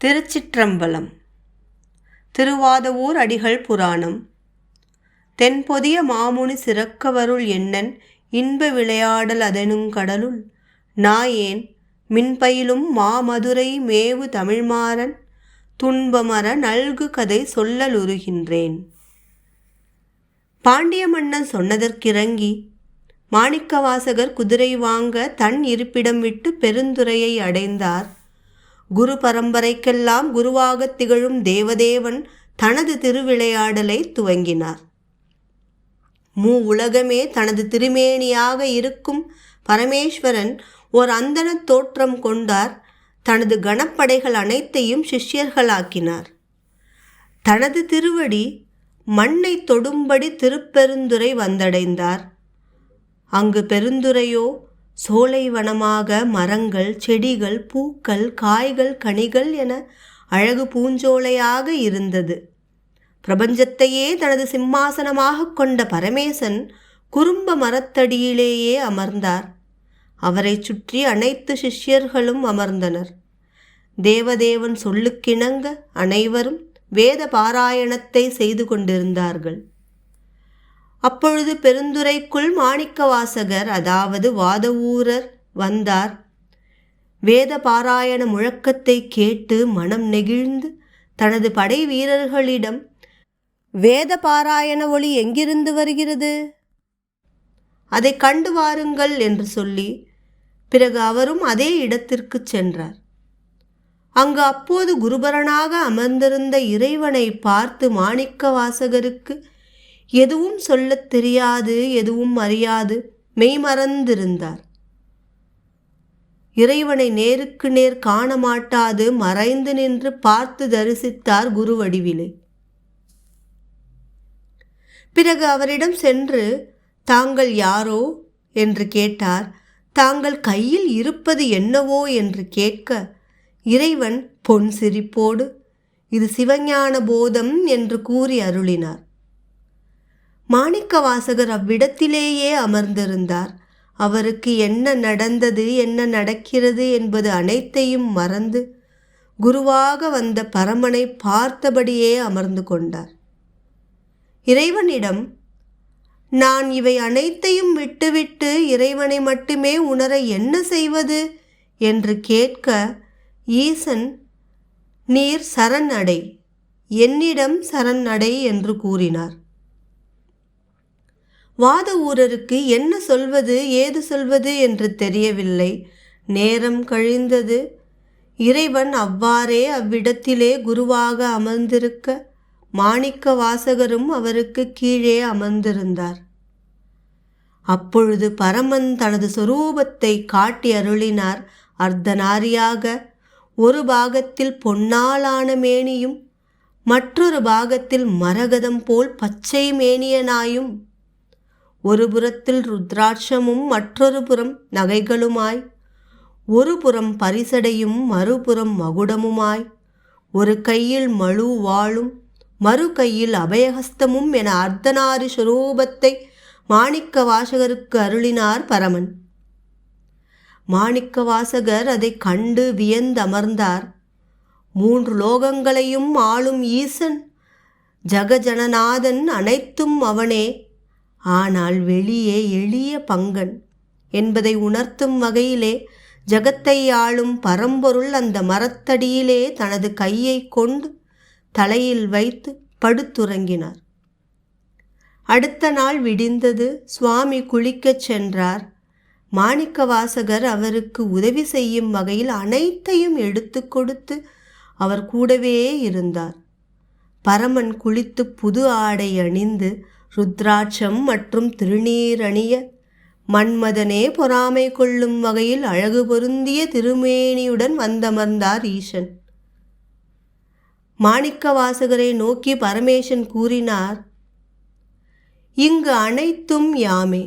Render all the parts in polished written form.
திருச்சிற்றம்பலம். திருவாதவூர் அடிகள் புராணம். தென்பொதிய மாமுனி சிறக்கவருள் எண்ணன் இன்ப விளையாடல் அதனுங் கடலுள் நாயேன் மின்பயிலும் மாமதுரை மேவு தமிழ்மாறன் துன்பமற நல்கு கதை சொல்லலுறுகின்றேன். பாண்டிய மன்னன் சொன்னதற்கிறங்கி மாணிக்கவாசகர் குதிரை வாங்க தன் இருப்பிடம் விட்டு பெருந்துறையை அடைந்தார். குரு பரம்பரைக்கெல்லாம் குருவாகத் திகழும் தேவதேவன் தனது திருவிளையாடலை துவங்கினார். உலகமே தனது திருமேனியாக இருக்கும் பரமேஸ்வரன் ஓர் அந்தணத் தோற்றம் கொண்டார். தனது கணப்படைகள் அனைத்தையும் சிஷ்யர்களாக்கினார். தனது திருவடி மண்ணை தொடும்படி திருப்பெருந்துறை வந்தடைந்தார். அங்கு பெருந்துறையோ சோலைவனமாக மரங்கள், செடிகள், பூக்கள், காய்கள், கனிகள் என அழகு பூஞ்சோலையாக இருந்தது. பிரபஞ்சத்தையே தனது சிம்மாசனமாக கொண்ட பரமேசன் குறும்ப மரத்தடியிலேயே அமர்ந்தார். அவரை சுற்றி அனைத்து சிஷ்யர்களும் அமர்ந்தனர். தேவதேவன் சொல்லுக்கிணங்க அனைவரும் வேத பாராயணத்தை செய்து கொண்டிருந்தார்கள். அப்பொழுது பெருந்துறைக்குள் மாணிக்கவாசகர், அதாவது வாதவூரர் வந்தார். வேத பாராயண முழக்கத்தை கேட்டு மனம் நெகிழ்ந்து தனது படை வீரர்களிடம், வேத பாராயண ஒளி எங்கிருந்து வருகிறது, அதை கண்டு வாருங்கள் என்று சொல்லி பிறகு அவரும் அதே இடத்திற்கு சென்றார். அங்கு அப்போது குருபரனாக அமர்ந்திருந்த இறைவனை பார்த்து மாணிக்கவாசகருக்கு எதுவும் சொல்லத் தெரியாது, எதுவும் அறியாது மெய்மறந்திருந்தார். இறைவனை நேருக்கு நேர் காண மாட்டாது மறைந்து நின்று பார்த்து தரிசித்தார் குரு வடிவிலே. பிறகு அவரிடம் சென்று, தாங்கள் யாரோ என்று கேட்டார். தாங்கள் கையில் இருப்பது என்னவோ என்று கேட்க, இறைவன் பொன் சிரிப்போடு இது சிவஞான போதம் என்று கூறி அருளினார். மாணிக்கவாசகர் அவ்விடத்திலேயே அமர்ந்திருந்தார். அவருக்கு என்ன நடந்தது, என்ன நடக்கிறது என்பது அனைத்தையும் மறந்து குருவாக வந்த பரமனை பார்த்தபடியே அமர்ந்து கொண்டார். இறைவனிடம், நான் இவை அனைத்தையும் விட்டுவிட்டு இறைவனை மட்டுமே உணர என்ன செய்வது என்று கேட்க, ஈசன், நீர் சரண் அடை, என்னிடம் சரண் அடை என்று கூறினார். வாதவூரருக்கு என்ன சொல்வது, ஏது சொல்வது என்று தெரியவில்லை. நேரம் கழிந்தது. இறைவன் அவ்வாறே அவ்விடத்திலே குருவாக அமர்ந்திருக்க, மாணிக்கவாசகரும் அவருக்கு கீழே அமர்ந்திருந்தார். அப்பொழுது பரமன் தனது சொரூபத்தை காட்டி அருளினார். அர்த்தநாரியாக ஒரு பாகத்தில் பொன்னாலான மேனியும் மற்றொரு பாகத்தில் மரகதம் போல் பச்சை மேனியனாயும், ஒரு புறத்தில் ருத்ராட்சமும் மற்றொரு புறம் நகைகளுமாய், ஒரு புறம் பரிசடையும் மறுபுறம் மகுடமுமாய், ஒரு கையில் மழு வாளும் மறு கையில் அபயஹஸ்தமும் என அர்த்தநாரி ஸ்வரூபத்தை மாணிக்கவாசகருக்கு அருளினார் பரமன். மாணிக்கவாசகர் அதை கண்டு வியந்தமர்ந்தார். 3 லோகங்களையும் ஆளும் ஈசன், ஜகஜனநாதன், அனைத்தும் அவனே, ஆனால் வெளியே எளிய பங்கன் என்பதை உணர்த்தும் வகையிலே ஜகத்தை ஆளும் பரம்பொருள் அந்த மரத்தடியிலே தனது கையை கொண்டு தலையில் வைத்து படுத்துறங்கினார். அடுத்த நாள் விடிந்தது. சுவாமி குளிக்கச் சென்றார். மாணிக்கவாசகர் அவருக்கு உதவி செய்யும் வகையில் அனைத்தையும் எடுத்து கொடுத்து அவர் கூடவே இருந்தார். பரமன் குளித்து புது ஆடை அணிந்து ருத்ராட்சம் மற்றும் திருநீர் அணிய, மன்மதனே பொறாமை கொள்ளும் வகையில் அழகு பொருந்திய திருமேனியுடன் வந்தமர்ந்தார் ஈசன். மாணிக்கவாசகரை நோக்கி பரமேசன் கூறினார், இங்கு அனைத்தும் யாமே,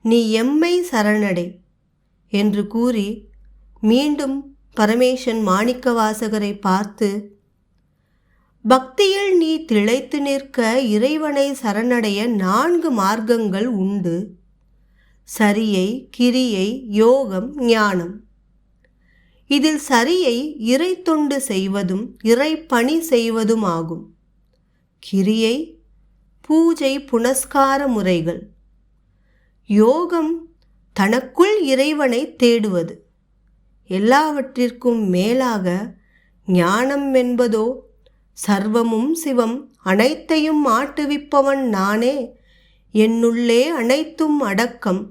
நீ எம்மை சரணடை என்று கூறி மீண்டும் பரமேசன் மாணிக்கவாசகரை பார்த்து, பக்தியில் நீ திளைத்து நிற்க இறைவனை சரணடைய 4 மார்க்கங்கள் உண்டு. சரியை, கிரியை, யோகம், ஞானம். இதில் சரியை இறை தொண்டு செய்வதும் இறை பணி செய்வதும் ஆகும். கிரியை, பூஜை, புனஸ்கார முறைகள். யோகம் தனக்குள் இறைவனை தேடுவது. எல்லாவற்றிற்கும் மேலாக ஞானம் என்பதோ சர்வமும் சிவம், அனைத்தையும் ஆட்டுவிப்பவன் நானே, என்னுள்ளே அனைத்தும் அடக்கம்,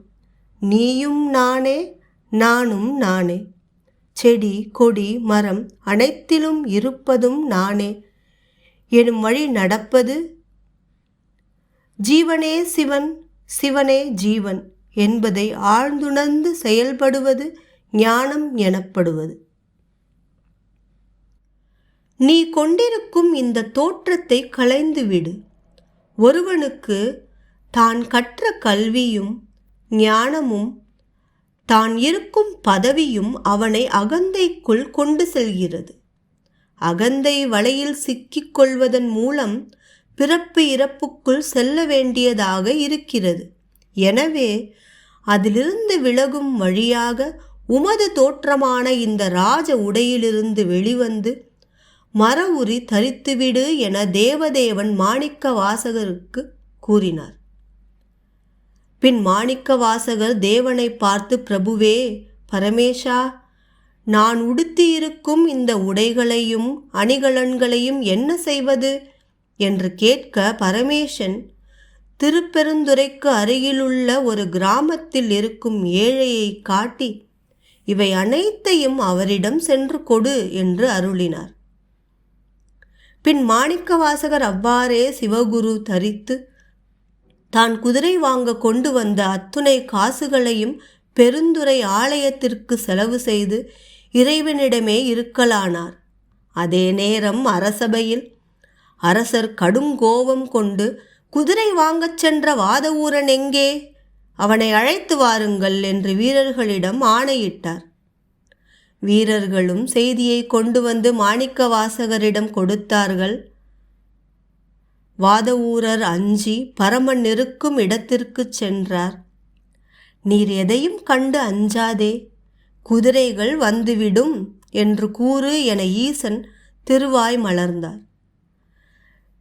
நீயும் நானே நானும் நானே, செடி கொடி மரம் அனைத்திலும் இருப்பதும் நானே எனும் வழி நடப்பது. ஜீவனே சிவன், சிவனே ஜீவன் என்பதை ஆழ்ந்துணர்ந்து செயல்படுவது ஞானம் எனப்படுவது. நீ கொண்டிருக்கும் இந்த தோற்றத்தை களைந்துவிடு. ஒருவனுக்கு தான் கற்ற கல்வியும் ஞானமும் தான் இருக்கும் பதவியும் அவனை அகந்தைக்குள் கொண்டு செல்கிறது. அகந்தை வலையில் சிக்கிக் கொள்வதன் மூலம் பிறப்பு இறப்புக்குள் செல்ல வேண்டியதாக இருக்கிறது. எனவே அதிலிருந்து விலகும் வழியாக உமது தோற்றமான இந்த ராஜ உடையிலிருந்து வெளிவந்து மர உரி தரித்துவிடு என தேவதேவன் மாணிக்க வாசகருக்கு கூறினார். பின் மாணிக்க வாசகர் தேவனை பார்த்து, பிரபுவே, பரமேஷா, நான் உடுத்தியிருக்கும் இந்த உடைகளையும் அணிகலன்களையும் என்ன செய்வது என்று கேட்க, பரமேசன் திருப்பெருந்துறைக்கு அருகிலுள்ள ஒரு கிராமத்தில் இருக்கும் ஏழையை காட்டி இவை அனைத்தையும் அவரிடம் சென்று கொடு என்று அருளினார். பின் மாணிக்க வாசகர் அவ்வாறே சிவகுரு தரித்து தான் குதிரை வாங்க கொண்டு வந்த அத்துணை காசுகளையும் பெருந்துறை ஆலயத்திற்கு செலவு செய்து இறைவனிடமே இருக்கலானார். அதே நேரம் அரசபையில் அரசர் கடும் கோபம் கொண்டு, குதிரை வாங்கச் சென்ற வாதவூரன் எங்கே? அவனை அழைத்து வாருங்கள் என்று வீரர்களிடம் ஆணையிட்டார். வீரர்களும் செய்தியை கொண்டு வந்து மாணிக்க வாசகரிடம் கொடுத்தார்கள். வாதவூரர் அஞ்சி பரமன் இருக்கும் இடத்திற்கு சென்றார். நீர் எதையும் கண்டு அஞ்சாதே, குதிரைகள் வந்துவிடும் என்று கூறு என ஈசன் திருவாய் மலர்ந்தார்.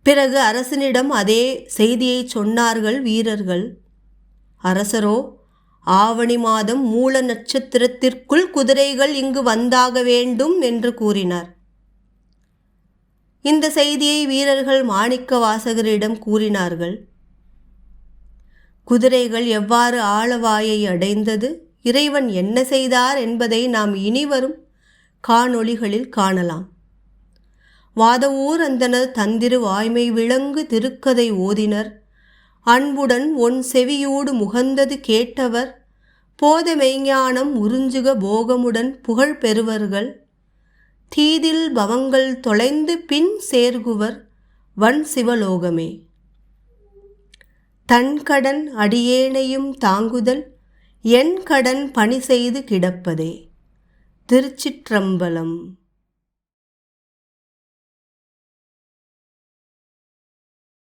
பிறகு அரசனிடம் அதே செய்தியை சொன்னார்கள் வீரர்கள். அரசரோ, ஆவணி மாதம் மூல நட்சத்திரத்திற்குள் குதிரைகள் இங்கு வந்தாக வேண்டும் என்று கூறினார். இந்த செய்தியை வீரர்கள் மாணிக்க வாசகரிடம் கூறினார்கள். குதிரைகள் எவ்வாறு ஆழவாயை அடைந்தது, இறைவன் என்ன செய்தார் என்பதை நாம் இனிவரும் காணொளிகளில் காணலாம். வாதவூர் அந்தனர் தந்திரு வாய்மை விளங்கு திருக்கதை ஓதினர். அன்புடன் ஒன் செவியூடு முகந்தது கேட்டவர், போத மெய்ஞானம் உறிஞ்சுக போகமுடன் புகழ் பெறுவர்கள். தீதில் பவங்கள் தொலைந்து பின் சேர்குவர் வன் சிவலோகமே. தன் கடன் அடியேனையும் தாங்குதல், என் கடன் பணி செய்து கிடப்பதே. திருச்சிற்றம்பலம்.